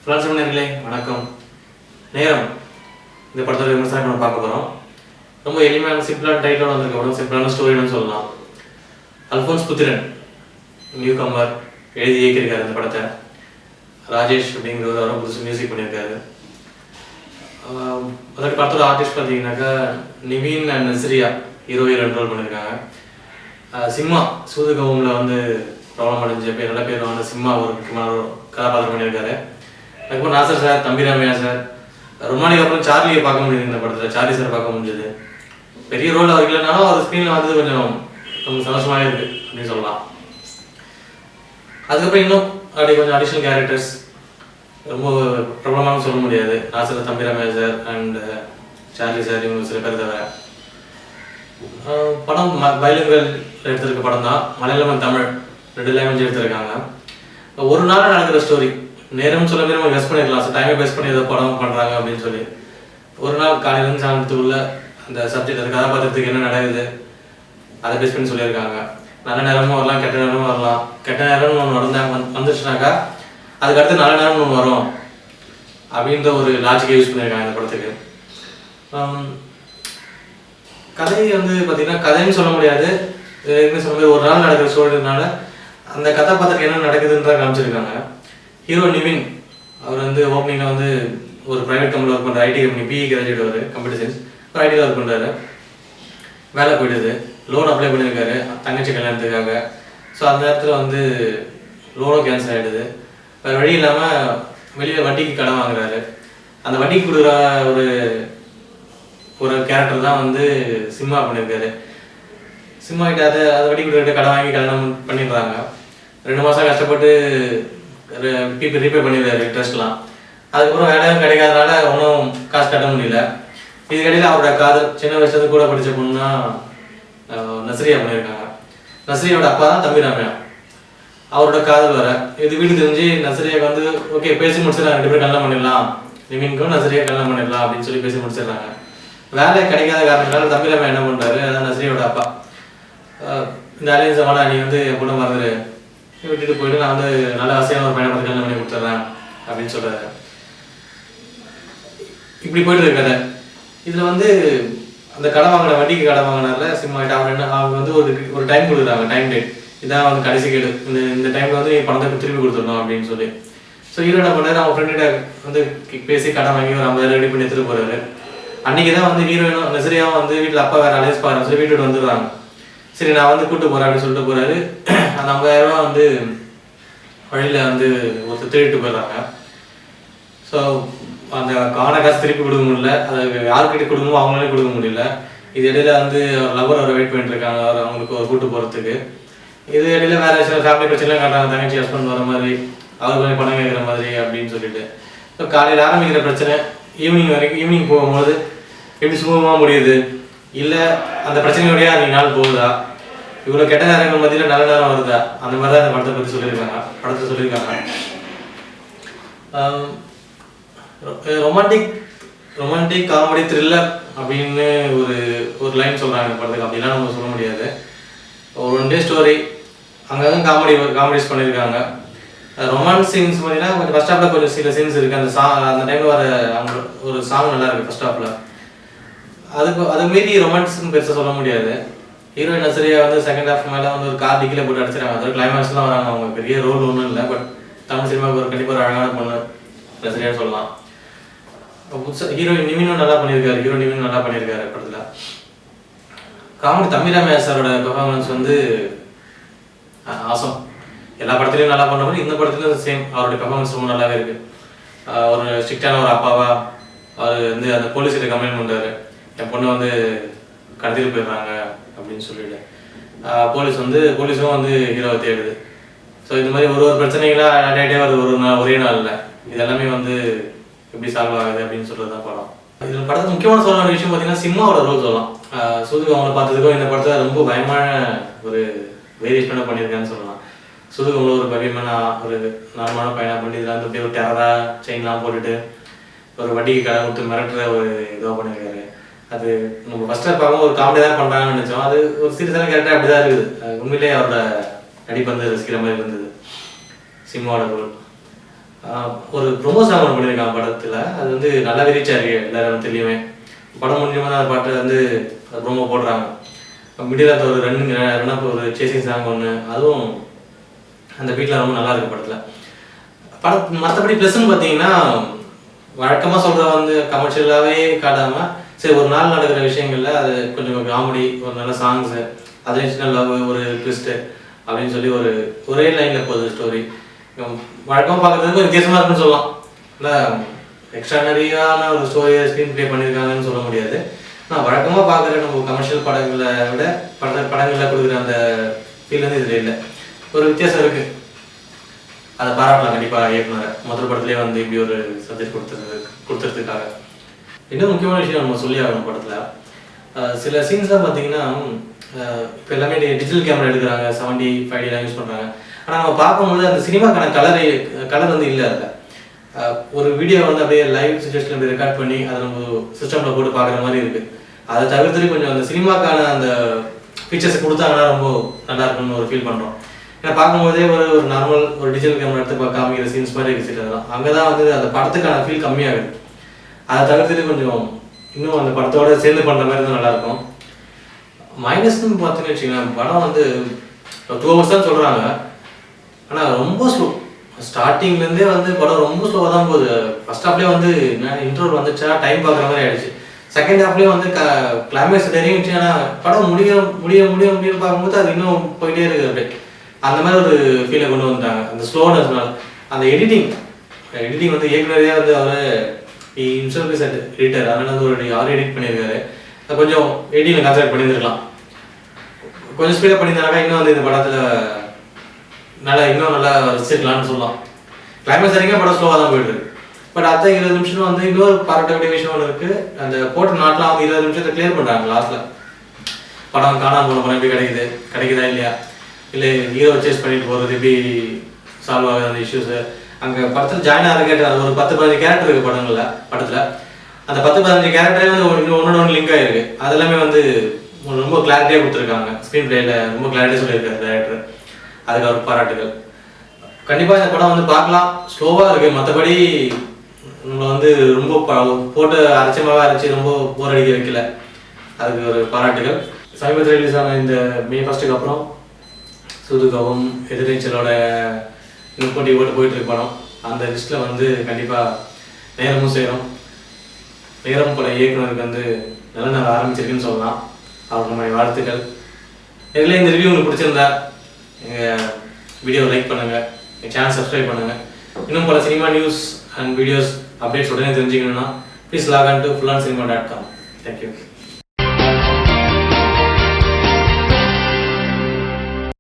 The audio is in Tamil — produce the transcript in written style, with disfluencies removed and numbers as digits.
நேயர்களே வணக்கம். நேரம் இந்த படத்தோட விமர்சனம் நம்ம பார்க்க போகிறோம். ரொம்ப எளிமையான சிம்பிளான டைட்டிலோட வந்திருக்க படம், சிம்பிளான ஸ்டோரின்னு சொல்லலாம். அல்ஃபோன்ஸ் புத்திரன் நியூ கமர் எழுதி இயக்கியிருக்காரு இந்த படத்தை. ராஜேஷ் அப்படிங்கிறவர் அவரும் புதுசு மியூசிக் பண்ணியிருக்காரு. அதற்கு படத்தோட ஆர்டிஸ்ட் பார்த்தீங்கன்னாக்கா Nivin and Nazriya heroine role பண்ணியிருக்காங்க. சிம்மா சூதுகவுமில் வந்து ப்ராப்ளம் அடைஞ்ச பேர் நல்ல பேர் வந்து சிம்மா ஒரு முக்கியமான கதாபாத்திரம் பண்ணியிருக்காரு. அதுக்கப்புறம் நாசர் சார், தம்பிராமையா சார், ரொம்ப நாளைக்கு அப்புறம் சார்லியை பார்க்க முடியுது இந்த படத்தில். சார்லி சார் பார்க்க முடிஞ்சது. பெரிய ரோல் அவர் இல்லைனாலும் அவர் ஸ்க்ரீனில் வந்தது கொஞ்சம் ரொம்ப சந்தோஷமாக இருக்குது அப்படின்னு சொல்லலாம். அதுக்கப்புறம் இன்னும் அப்படி கொஞ்சம் அடிஷ்னல் கேரக்டர்ஸ் ரொம்ப பிரபலமானு சொல்ல முடியாது. Nassar, Thambi Ramaiah sir and Charlie sir இவங்க சில பேர் தவிர. படம் பைலிங்குவல் எடுத்திருக்க படம் தான். மலையாளம் தமிழ் 2 லாங்குவேஜ் எடுத்திருக்காங்க. ஒரு நாள் நடக்கிற ஸ்டோரி. நேரம் சொல்ல நம்ம கெஸ் பண்ணிடலாம். ஸோ டைமை பேஸ் பண்ணி ஏதோ படம் பண்ணுறாங்க அப்படின்னு சொல்லி ஒரு நாள் காலையிலேருந்து சாயந்தரத்துக்குள்ள அந்த சப்ஜெக்ட் அந்த கதாபாத்திரத்துக்கு என்ன நடக்குது அதை பேஸ் பண்ணி சொல்லியிருக்காங்க. நல்ல நேரமும் வரலாம், கெட்ட நேரமும் வரலாம். கெட்ட நேரம்னு ஒன்று வந்துச்சுனாக்கா அதுக்கு அடுத்து நல்ல நேரம்னு ஒன்று வரும் அப்படின்ற ஒரு லாஜிக்கை யூஸ் பண்ணியிருக்காங்க இந்த படத்துக்கு. கதை வந்து பார்த்திங்கன்னா கதைன்னு சொல்ல முடியாது. என்ன சொல்ல முடியாது, ஒரு நாள் நடக்கிற ஸ்டோரினால அந்த கதாபாத்திரத்துக்கு என்ன நடக்குதுன்ற காமிச்சிருக்காங்க. ஹீரோ நிவின் அவர் வந்து ஓப்பனிங்கில் வந்து ஒரு ப்ரைவேட் கம்பெனியில் ஒர்க் பண்ணுற ஐடி கம்பெனி, பிஇ கிராஜுவேட் அவர், கம்ப்யூட்டர் சயின்ஸ், ஒரு ஐடியில் ஒர்க் பண்ணுறாரு. வேலை போயிடுது. லோன் அப்ளை பண்ணியிருக்காரு தங்கச்சி கல்யாணத்துக்காக. ஸோ அந்த நேரத்தில் வந்து லோனும் கேன்சல் ஆகிடுது. வேறு வழி இல்லாமல் வெளியில் வட்டிக்கு கடன் வாங்குறாரு. அந்த வட்டிக்கு கொடுக்குற ஒரு கேரக்டர் தான் வந்து சிம்மா பண்ணியிருக்காரு. சிம்மா கிட்ட அதை வட்டிக்கு கொடுக்குற கடன் வாங்கி கல்யாணம் பண்ணிடுறாங்க. 2 மாதம் கஷ்டப்பட்டு ரீபே பண்ணிடுறாரு இன்ட்ரெஸ்ட்லாம். அதுக்கப்புறம் வேலையும் கிடைக்காதனால ஒன்றும் காசு கட்ட முடியல. இதுக்கடையில் அவரோட காதல், சின்ன வயசுலேருந்து கூட படித்த பொண்ணுன்னா நஸ்ரியா பண்ணியிருக்காங்க. நஸ்ரியோட அப்பா தான் தம்பிராமையா. அவரோட காதல் வர இது வீடு தெரிஞ்சு நஸ்ரியாவுக்கு வந்து ஓகே பேசி முடிச்சிடறாங்க. 2 பேரும் கல்யாணம் பண்ணிடலாம், நிவின்க்கும் நஸ்ரியா கல்யாணம் பண்ணிடலாம் அப்படின்னு சொல்லி பேசி முடிச்சிடுறாங்க. வேலை கிடைக்காத காரணத்தினால தம்பிராமையா என்ன பண்ணுறாரு, அதான் நஸ்ரியோட அப்பா, இந்த அலையன்ஸ் வேணா, நீ வந்து என் பொண்ணு மறந்துடு, விட்டுட்டு போயிட்டு நான் வந்து நல்ல ஆசையான ஒரு பையனை கல்யாணம் பண்ணி கொடுத்துட்றேன் அப்படின்னு சொல்கிறாரு. இப்படி போயிட்டு இருக்காரு. இதில் வந்து அந்த கடை வாங்கின வட்டிக்கு கடை வாங்கினார்ல சிம்மா கிட்ட, அவங்க வந்து ஒரு டைம் கொடுக்குறாங்க, டைம் டேட், இதான் வந்து கடைசி கேடு, இந்த டைமில் வந்து பணத்தை திருப்பி கொடுத்துடணும் அப்படின்னு சொல்லி. ஸோ ஹீரோ என்ன பண்ணாரு, அவங்க ஃப்ரெண்ட்கிட்ட வந்து பேசி கடை வாங்கி ஒரு 50,000 ரெடி பண்ணி எடுத்துகிட்டு போகிறாரு. அன்றைக்கி தான் வந்து ஹீரோயினும் நஸ்ரியாவும் வந்து வீட்டில் அப்பா வேறு அலையன்ஸ் பாருன்னு சொல்லி வீட்டுக்கு வந்துடுறாங்க. சரி நான் வந்து கூப்பிட்டு போகிறேன் அப்படின்னு சொல்லிட்டு போகிறாரு. அந்த 50,000 வந்து வழியில் வந்து ஒருத்தர் திருட்டு போயிடுறாங்க. ஸோ அந்த காண காசு திருப்பி கொடுக்க முடியல, அது யாருக்கிட்ட கொடுக்கணுமோ அவங்களாலே கொடுக்க முடியல. இது இடையில வந்து லவர் அவரை வெயிட் பண்ணிட்டு இருக்காங்க, அவர் அவங்களுக்கு ஒரு கூட்டு போகிறதுக்கு. இது இடையில வேறு சில ஃபேமிலி பிரச்சனைலாம் காட்டுறாங்க, தங்கச்சி ஹஸ்பண்ட் வர மாதிரி, அவர் கொஞ்சம் பணம் கேட்குற மாதிரி அப்படின்னு சொல்லிட்டு. ஸோ காலையில் ஆரம்பிக்கிற பிரச்சனை ஈவினிங் போகும்போது எப்படி சுமூகமாக முடியுது, இல்லை அந்த பிரச்சனையோடய அன்றைக்கி நாள் போகுதா, இவ்வளோ கெட்ட நேரங்கள் மத்தியில் நல்ல நேரம் வருதா, அந்த மாதிரி தான் இந்த படத்தை பற்றி சொல்லியிருக்காங்க. ரொமான்டிக் காமெடி த்ரில்லர் அப்படின்னு ஒரு லைன் சொல்கிறாங்க இந்த படத்துக்கு. அப்படிலாம் நம்ம சொல்ல முடியாது. ஒரு 1 டே ஸ்டோரி, அங்கங்கே காமெடிஸ் பண்ணியிருக்காங்க. ரொமான்ஸ் சீன்ஸ் பார்த்தீங்கன்னா கொஞ்சம் ஃபஸ்ட் ஹாஃபில் கொஞ்சம் சில சீன்ஸ் இருக்குது. அந்த டைமில் வர அவங்க ஒரு சாங் நல்லா இருக்குது ஃபஸ்ட் ஹாஃபில். அது மீறி ரொமான்ஸ்ன்னு பெருசாக சொல்ல முடியாது. ஹீரோயின் நஸ்ரியா வந்து செகண்ட் ஹாஃப் மேலே வந்து ஒரு கார் டிக்கில் போட்டு அடிச்சிடாங்க. அதாவது கிளைமேக்ஸ்லாம் வராங்க. அவங்க பெரிய ரோல் ஒன்றும் இல்லை, பட் தமிழ் சினிமாவுக்கு கண்டிப்பாக ஒரு அழகான பொண்ணு நஸ்ரியான்னு சொல்லலாம். புதுசாக ஹீரோயின் நிவினும் நல்லா பண்ணியிருக்காரு படத்தில். காமெடி தம்பிராமையா சாரோட பெர்ஃபார்மன்ஸ் வந்து ஆசம். எல்லா படத்துலையும் நல்லா பண்ண மாதிரி இந்த படத்துலையும் சேம், அவருடைய பெர்ஃபார்மன்ஸ் ரொம்ப நல்லாவே இருக்குது. ஒரு ஸ்ட்ரிக்டான ஒரு அப்பாவா அவர் வந்து அந்த போலீஸ்கிட்ட கம்ப்ளைண்ட் பண்ணுறாரு, என் பொண்ணை வந்து கடத்திட்டு போயிடுறாங்க அப்படின்னு சொல்லிட்டு. போலீஸும் வந்து ஹீரோவை தேடுது. ஸோ இந்த மாதிரி ஒரு பிரச்சனைகளாக நிறைய வருது ஒரே நாளில். இது எல்லாமே வந்து எப்படி சால்வ் ஆகுது அப்படின்னு சொல்கிறது தான் படம். இதில் படத்துக்கு முக்கியமான சொல்லக்கூடிய விஷயம் பார்த்தீங்கன்னா சிம்மாவோட ரோல் சொல்லலாம். சுதுகு அவங்கள பார்த்ததுக்கும் இந்த படத்தில் ரொம்ப பயமான ஒரு வேரியேஷனாக பண்ணியிருக்கான்னு சொல்லலாம். சுதுகு அவங்கள ஒரு பவியமான ஒரு நார்மலான பையனாக பண்ணி இதில் வந்து அப்படியே ஒரு டெரராக செயின்லாம் போட்டுட்டு ஒரு வட்டிக்கு கடை கொடுத்து மிரட்டுற ஒரு இதுவாக பண்ணியிருக்காரு. அது நம்ம ஃபஸ்ட்டாக பார்க்கும் ஒரு காமெடி தான் பண்ணுறாங்கன்னு நினச்சோம். அது ஒரு சீரியஸான கேரக்டர் அப்படி தான் இருக்குது. உண்மையிலே அவரோட நடிப்பு வந்து ரசிக்கிற மாதிரி இருந்தது சிம்மாவோட ரோல். ஒரு ப்ரொமோ சாங் ஒன்று பண்ணியிருக்கான் படத்தில். அது வந்து நல்லாவே ரீச் ஆகிருக்கு எல்லாரும் தெரியுமே. படம் முடிஞ்சமாக தான் பாட்டு வந்து ப்ரொமோ போடுறாங்க. மிடில் ஆஃப் ஒரு ரன் ஒரு சேசிங் சாங் ஒன்று, அதுவும் அந்த பீட்டில் ரொம்ப நல்லா இருக்குது படத்தில். மற்றபடி ப்ளஸ்ன்னு பார்த்தீங்கன்னா வழக்கமாக சொல்கிற வந்து கமர்ஷியலாகவே காட்டாமல் சரி ஒரு நாள் நடக்கிற விஷயங்களில் அது கொஞ்சம் காமெடி, ஒரு நல்ல சாங்ஸு, அதுலேயும் சின்ன லவ், ஒரு ட்விஸ்ட்டு அப்படின்னு சொல்லி ஒரே லைனில் போகுது ஸ்டோரி. வழக்கமாக பார்க்குறதுக்கு ஒரு வித்தியாசமாக இருக்குன்னு சொல்லலாம். இல்லை எக்ஸ்ட்ரானரியான ஒரு ஸ்டோரியை ஸ்க்ரீன் ப்ளே பண்ணியிருக்காங்கன்னு சொல்ல முடியாது. ஆனால் வழக்கமாக பார்க்குற நம்ம கமர்ஷியல் படங்களை விட படங்களில் கொடுக்குற அந்த ஃபீல் வந்து இதில் இல்லை. ஒரு வித்தியாசம் இருக்குது. அதை பாராட்டலாம் கண்டிப்பாக இயக்குனரை. முதல் படத்துலேயே வந்து இப்படி ஒரு சப்ஜெக்ட் கொடுத்துறதுக்காக. இன்னும் முக்கியமான விஷயம் நம்ம சொல்லி ஆகணும் படத்தில். சில சீன்ஸ்லாம் பார்த்தீங்கன்னா இப்போ எல்லாமே டிஜிட்டல் கேமரா எடுக்கிறாங்க, 75D யூஸ் பண்ணுறாங்க. ஆனால் நம்ம பார்க்கும்போது அந்த சினிமாக்கான கலர் வந்து இல்லை. அதில் ஒரு வீடியோ வந்து அப்படியே லைவ் சிச்சுவேஷனில் அப்படி ரெக்கார்ட் பண்ணி அதை நம்ம சிஸ்டமில் போட்டு பார்க்குற மாதிரி இருக்குது. அதை தவிர்த்துட்டு கொஞ்சம் அந்த சினிமாக்கான அந்த ஃபீச்சர்ஸ் கொடுத்தாங்கன்னா ரொம்ப நல்லா இருக்குன்னு ஒரு ஃபீல் பண்ணுறோம். ஏன்னா பார்க்கும்போதே ஒரு நார்மல் ஒரு டிஜிட்டல் கேமரா எடுத்து காமிக்கிற சீன்ஸ் மாதிரி இருக்குது. அதெல்லாம் அங்கே தான் வந்து அந்த படத்துக்கான ஃபீல் கம்மியாகுது. அதை தவிர்த்துட்டு கொஞ்சம் இன்னும் அந்த படத்தோட சேர்ந்து பண்ணுற மாதிரி தான் நல்லாயிருக்கும். மைனஸ்ன்னு பார்த்தீங்கன்னு வச்சுக்கோங்களேன், படம் வந்து 2 hours தான் சொல்கிறாங்க. ஆனால் ரொம்ப ஸ்லோ. ஸ்டார்டிங்லேருந்தே வந்து படம் ரொம்ப ஸ்லோவாக தான் போகுது. ஃபர்ஸ்ட் ஹாஃப்லேயே வந்து இன்டர்வல் வந்துச்சா டைம் பார்க்குற மாதிரி ஆயிடுச்சு. செகண்ட் ஹாஃப்லேயே வந்து கிளைமேக்ஸ் நெருங்கிடுச்சு. ஆனால் படம் முடிய பார்க்கும்போது அது இன்னும் போயிட்டே இருக்குது. அப்படியே அந்த மாதிரி ஒரு ஃபீலை கொண்டு வந்துட்டாங்க அந்த ஸ்லோனஸ்னால. அந்த எடிட்டிங் வந்து இயக்குனரே வந்து அவர் இன்சர்விஸ் எடிட்டர், அதனால வந்து ஒரு 6 எடிட் பண்ணியிருக்காரு. கொஞ்சம் எடிட்டில் கான்சன்ட்ரேட் பண்ணியிருந்துருக்கலாம். கொஞ்சம் ஸ்பீடாக பண்ணியிருந்தாங்க இன்னும் வந்து இந்த படத்தில் இன்னும் நல்லா ரசிக்கலாம்னு சொல்லலாம். கிளைமேக்ஸ் வரைக்கும் படம் ஸ்லோவாக தான் போயிட்டு இருக்கு. பட் அடுத்த 20 நிமிஷம் வந்து இன்னொரு பாராட்டக்கூடிய விஷயம் ஒன்று இருக்குது. அந்த போட்ட நாட்டெலாம் வந்து 20 நிமிஷத்தை கிளியர் பண்ணுறாங்க லாஸ்ட்டில். படம் காணாமல் போன படம் எப்படி கிடைக்குதா இல்லையா, இல்லை ஹீரோ சேஸ் பண்ணிட்டு போகிறது எப்படி சால்வ் ஆகுது அந்த இஷ்யூஸு. அங்கே படத்தில் ஜாயின் ஆகிற கேரக்டர் அது ஒரு 10-15 கேரக்டர் இருக்குது படத்தில். அந்த 10-15 கேரக்டரே வந்து ஒன்று லிங்க் ஆகிருக்கு. அதெல்லாமே வந்து ரொம்ப கிளாரிட்டியாக கொடுத்துருக்காங்க. ஸ்க்ரீன் பிளேயில் ரொம்ப கிளாரிட்டியாக சொல்லியிருக்காரு டேரக்டர். அதுக்கு அவர் பாராட்டுகள். கண்டிப்பாக இந்த படம் வந்து பார்க்கலாம். ஸ்லோவாக இருக்குது. மற்றபடி நம்மளை வந்து ரொம்ப போட்டு அரைச்சி ரொம்ப போர் அடிக்க வைக்கல. அதுக்கு ஒரு பாராட்டுகள். சமீபத்தில் ரிலீஸ் ஆன இந்த May 1 அப்புறம் சூதுகவும் எதிர்நீச்சலோட இன்னும் போட்டி போயிட்டுருக்கு படம். அந்த லிஸ்ட்டில் வந்து கண்டிப்பாக நேரமும் சேரும். நேரம் போல இயக்குனருக்கு வந்து நல்ல ஆரம்பிச்சிருக்குன்னு சொல்லலாம். அவருக்கு நம்ம வாழ்த்துக்கள். இதில் இந்த ரிவ்யூ உங்களுக்கு பிடிச்சிருந்தா எங்கள் வீடியோவை லைக் பண்ணுங்கள், எங்கள் சேனல் சப்ஸ்கிரைப் பண்ணுங்கள். இன்னும் பல cinema news and videos updates உடனே தெரிஞ்சுக்கணுன்னா please log on to fullancinema.com. Thank you.